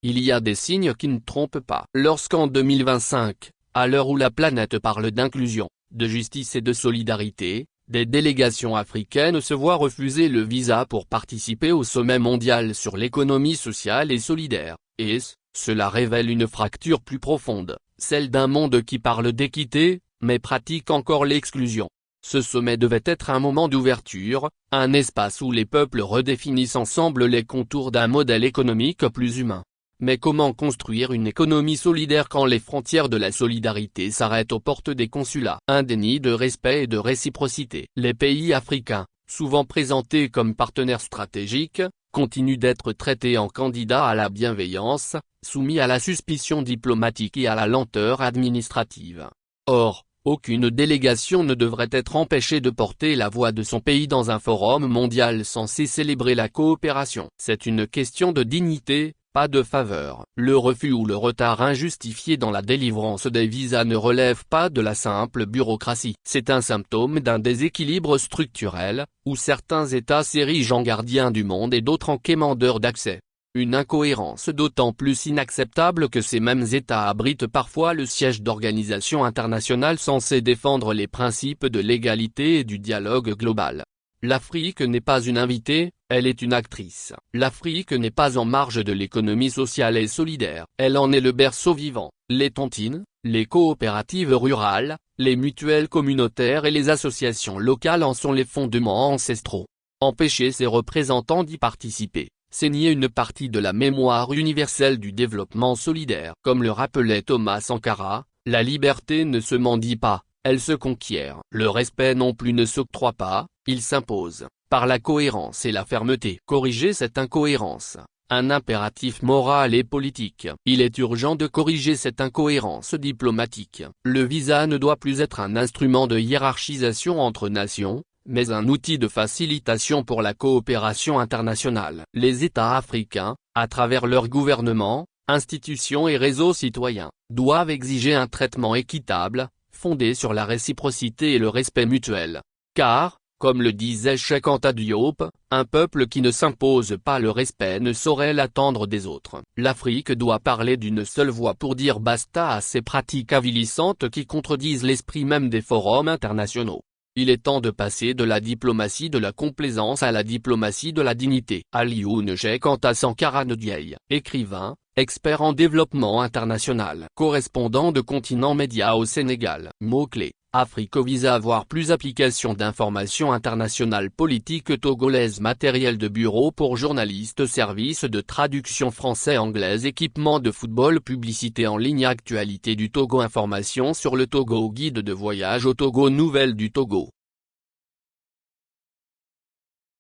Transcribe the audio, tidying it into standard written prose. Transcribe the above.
il y a des signes qui ne trompent pas. Lorsqu'en 2025, à l'heure où la planète parle d'inclusion, de justice et de solidarité, des délégations africaines se voient refuser le visa pour participer au sommet mondial sur l'économie sociale et solidaire, et cela révèle une fracture plus profonde, celle d'un monde qui parle d'équité, mais pratique encore l'exclusion. Ce sommet devait être un moment d'ouverture, un espace où les peuples redéfinissent ensemble les contours d'un modèle économique plus humain. Mais comment construire une économie solidaire quand les frontières de la solidarité s'arrêtent aux portes des consulats? Un déni de respect et de réciprocité. Les pays africains, souvent présentés comme partenaires stratégiques, continuent d'être traités en candidats à la bienveillance, soumis à la suspicion diplomatique et à la lenteur administrative. Or, aucune délégation ne devrait être empêchée de porter la voix de son pays dans un forum mondial censé célébrer la coopération. C'est une question de dignité, pas de faveur. Le refus ou le retard injustifié dans la délivrance des visas ne relève pas de la simple bureaucratie. C'est un symptôme d'un déséquilibre structurel, où certains États s'érigent en gardiens du monde et d'autres en quémandeurs d'accès. Une incohérence d'autant plus inacceptable que ces mêmes États abritent parfois le siège d'organisations internationales censées défendre les principes de l'égalité et du dialogue global. L'Afrique n'est pas une invitée, elle est une actrice. L'Afrique n'est pas en marge de l'économie sociale et solidaire, elle en est le berceau vivant. Les tontines, les coopératives rurales, les mutuelles communautaires et les associations locales en sont les fondements ancestraux. Empêcher ses représentants d'y participer, c'est nier une partie de la mémoire universelle du développement solidaire. Comme le rappelait Thomas Sankara, la liberté ne se mendie pas, elle se conquiert. Le respect non plus ne s'octroie pas, il s'impose, par la cohérence et la fermeté. Corriger cette incohérence, un impératif moral et politique. Il est urgent de corriger cette incohérence diplomatique. Le visa ne doit plus être un instrument de hiérarchisation entre nations, mais un outil de facilitation pour la coopération internationale. Les États africains, à travers leurs gouvernements, institutions et réseaux citoyens, doivent exiger un traitement équitable, fondé sur la réciprocité et le respect mutuel. Car, comme le disait Cheikh Anta Diop, un peuple qui ne s'impose pas le respect ne saurait l'attendre des autres. L'Afrique doit parler d'une seule voix pour dire basta à ces pratiques avilissantes qui contredisent l'esprit même des forums internationaux. Il est temps de passer de la diplomatie de la complaisance à la diplomatie de la dignité. Alioune Cheikh Anta Sankara Ndiaye, écrivain, expert en développement international, correspondant de Continent Média au Sénégal. Mots-clés: Afrique-Visa, avoir plus application d'information internationale, politique togolaise, matériel de bureau pour journalistes, service de traduction français-anglaise, équipement de football, publicité en ligne, actualité du Togo, information sur le Togo, guide de voyage au Togo, nouvelles du Togo.